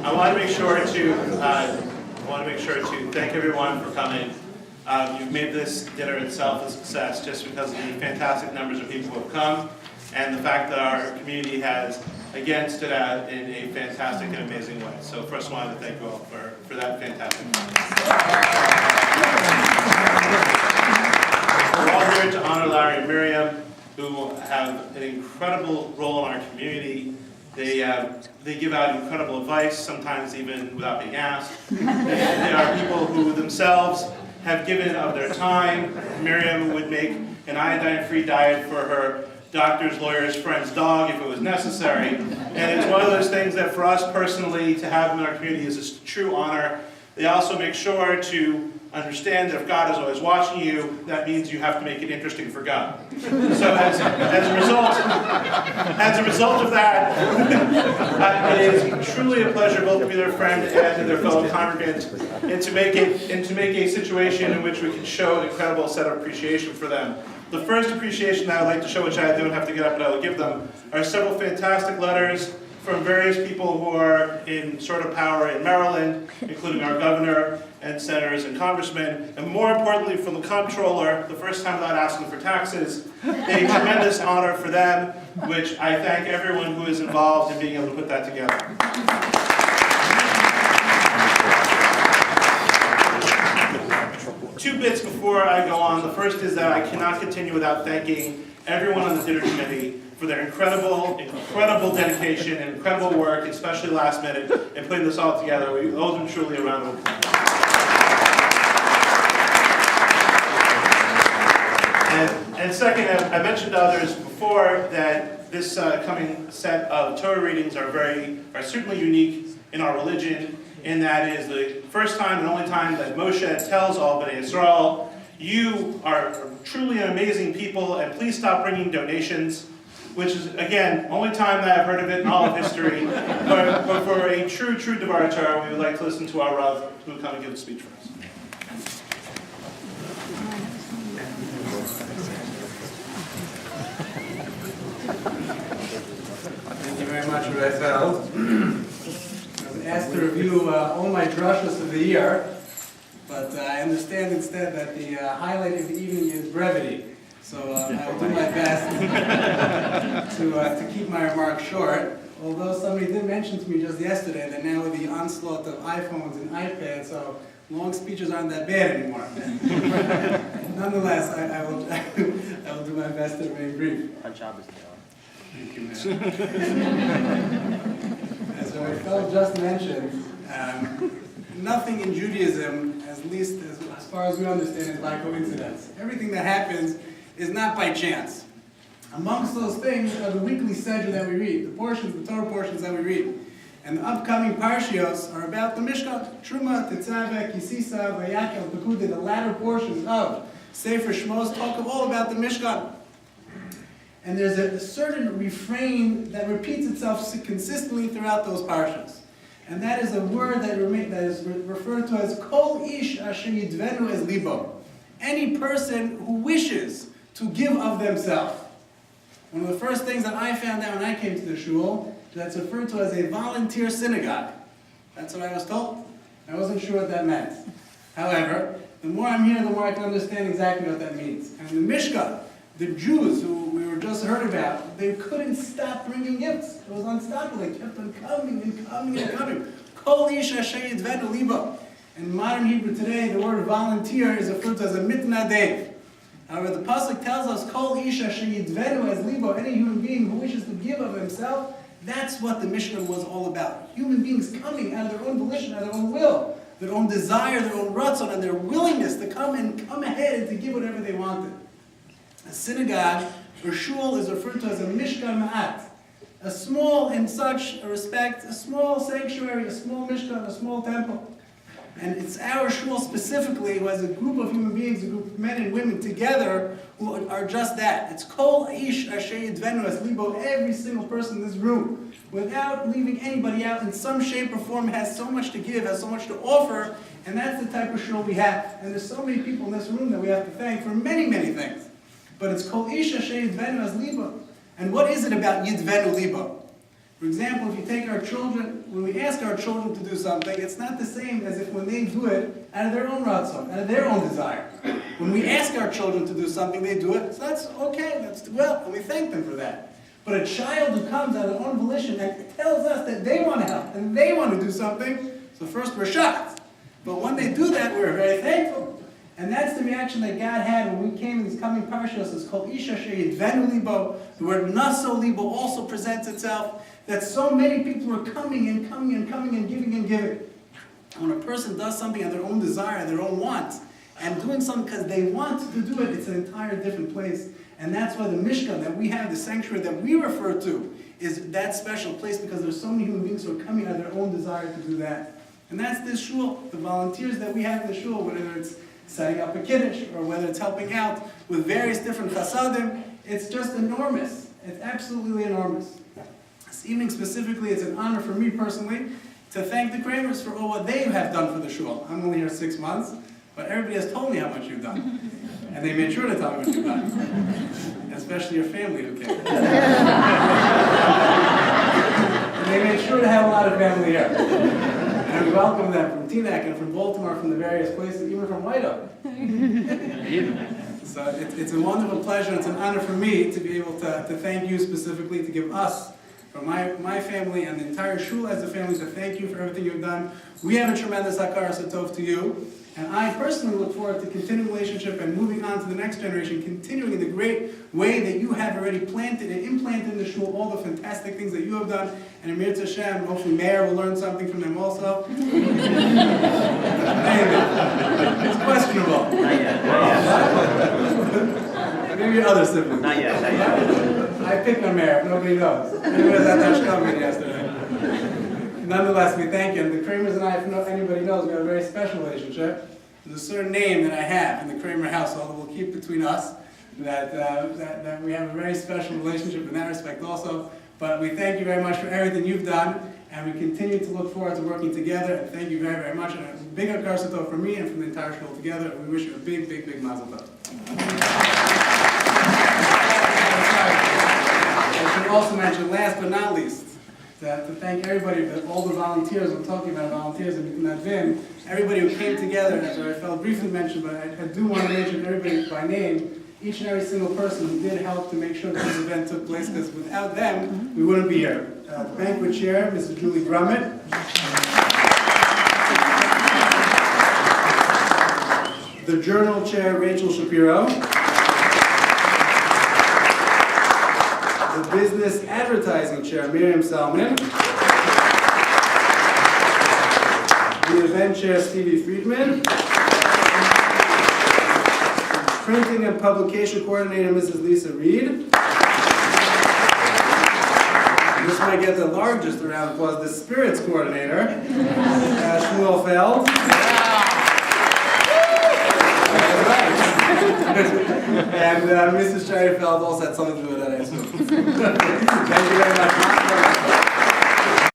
I want to make sure to thank everyone for coming. You've made this dinner itself a success just because of the fantastic numbers of people who have come and the fact that our community has again stood out in a fantastic and amazing way. So first I wanted to thank you all for that fantastic moment. We're all here to honor Larry and Miriam, who have an incredible role in our community. They give out incredible advice, sometimes even without being asked. They are people who themselves have given of their time. Miriam would make an iodine-free diet for her doctor's, lawyer's, friend's dog if it was necessary. And it's one of those things that for us personally to have them in our community is a true honor. They also make sure to understand that if God is always watching you, that means you have to make it interesting for God. So as a result of that, it is truly a pleasure both to be their friend and to their fellow congregant, and to make a situation in which we can show an incredible set of appreciation for them. The first appreciation that I'd like to show, which I don't have to get up, but I will give them, are several fantastic letters from various people who are in sort of power in Maryland, including our governor and senators and congressmen, and more importantly from the comptroller, the first time without asking for taxes, a tremendous honor for them, which I thank everyone who is involved in being able to put that together. Two bits before I go on. The first is that I cannot continue without thanking everyone on the dinner committee for their incredible dedication and incredible work, especially last minute, in putting this all together. We owe them truly a round of applause. And second, I mentioned to others before that this coming set of Torah readings are certainly unique in our religion, and that is the first time and only time that Moshe tells all Bnei Yisrael, you are truly an amazing people, and please stop bringing donations, which is, again, only time that I've heard of it in all of history. But for a true Devar Torah, we would like to listen to our Rav, who will come and give the speech for us. Thank you very much, Rabbi Feld. I was asked to review all my drushas of the year, but I understand instead that the highlight of the evening is brevity. So I will do my best to keep my remarks short. Although somebody did mention to me just yesterday that now with the onslaught of iPhones and iPads, so long speeches aren't that bad anymore. Nonetheless, I will do my best to remain brief. Thank you, man. As my fellow just mentioned, nothing in Judaism, at least as far as we understand, is by coincidence. Everything that happens is not by chance. Amongst those things are the weekly sedger that we read, the Torah portions that we read. And the upcoming parshios are about the Mishkan, Truma, Tetzaveh, Kisisa, Vayakel, Pekudah, the latter portions of Sefer Shmos talk all about the Mishkan. And there's a certain refrain that repeats itself consistently throughout those parshas. And that is a word that is referred to as Kol Ish Asher Yidvenu Es Libo. Any person who wishes to give of themselves. One of the first things that I found out when I came to the shul, that's referred to as a volunteer synagogue. That's what I was told. I wasn't sure what that meant. However, the more I'm here, the more I can understand exactly what that means. And in the Mishkan, the Jews who we were just heard about, they couldn't stop bringing gifts. It was unstoppable. They kept on coming and coming and coming. Kol ish asher yidvenu libo. In modern Hebrew today, the word volunteer is referred to as a mitnadev. However, the pasuk tells us, Kol ish asher yidvenu es libo, any human being who wishes to give of himself, that's what the Mishnah was all about. Human beings coming out of their own volition, out of their own will, their own desire, their own ratzon, and their willingness to come ahead and to give whatever they wanted. A synagogue, or shul, is referred to as a mishkan ma'at. A small, in such a respect, a small sanctuary, a small mishkan, a small temple. And it's our shul specifically, who has a group of human beings, a group of men and women together, who are just that. It's kol ish asher yidvenu es libo, every single person in this room, without leaving anybody out in some shape or form, has so much to give, has so much to offer, and that's the type of shul we have. And there's so many people in this room that we have to thank for many, many things. But it's kol ish asher yidvenu es libo. And what is it about yidvenu libo? For example, if you take our children, when we ask our children to do something, it's not the same as if when they do it out of their own ratzon, out of their own desire. When we ask our children to do something, they do it, so that's okay, that's well, and we thank them for that. But a child who comes out of their own volition and tells us that they want to help and they want to do something, so first we're shocked. But when they do that, we're very thankful. And that's the reaction that God had when we came in these coming parashas. It's called Isha Sheyidvenu Libo. The word Naso Libo also presents itself. That so many people are coming and coming and coming and giving and giving. And when a person does something on their own desire, their own want, and doing something because they want to do it, it's an entire different place. And that's why the Mishkan that we have, the sanctuary that we refer to, is that special place because there's so many human beings who are coming out of their own desire to do that. And that's this shul, the volunteers that we have in the shul, whether it's setting up a kiddush or whether it's helping out with various different chasadim, it's just enormous. It's absolutely enormous. This evening specifically, it's an honor for me personally to thank the Kramers for all what they have done for the shul. I'm only here 6 months, but everybody has told me how much you've done. And they made sure to tell me what you've done. Especially your family who came. And they made sure to have a lot of family here. And we welcome them from Teaneck and from Baltimore, from the various places, even from White Oak. So it's a wonderful pleasure. It's an honor for me to be able to thank you specifically, to give us, from my family and the entire shul as a family, to thank you for everything you've done. We have a tremendous hakara satov to you. And I personally look forward to continuing the relationship and moving on to the next generation, continuing in the great way that you have already planted and implanted in the shul, all the fantastic things that you have done. And Amir Tashem, hopefully Meir will learn something from them also. It's questionable. Not yet. Maybe other siblings. Not yet. I picked on Meir, nobody knows. He was at that shkamin yesterday. Nonetheless, we thank you. And the Kramers and I, if anybody knows, we have a very special relationship. There's a certain name that I have in the Kramer household that we'll keep between us, that we have a very special relationship in that respect also. But we thank you very much for everything you've done, and we continue to look forward to working together. And thank you very, very much. And a big hakara satov from me and from the entire shul together. And we wish you a big, big, big mazel tov. I should also mention, last but not least, to thank everybody, all the volunteers. I'm talking about volunteers and Nadvim, everybody who came together. As I felt briefly mentioned, but I do want to mention everybody by name. Each and every single person who did help to make sure that this event took place, because without them, we wouldn't be here. The banquet chair, Mrs. Julie Grummett. The journal chair, Rachel Shapiro. The business advertising chair, Miriam Salman. The event chair, Stevie Friedman. Printing and publication coordinator, Mrs. Lisa Reed. This might get the largest round of applause, the spirits coordinator, Shmuel Feld. And Mrs. Schreiderfeld also had something to do with that, I assume. Thank you very much.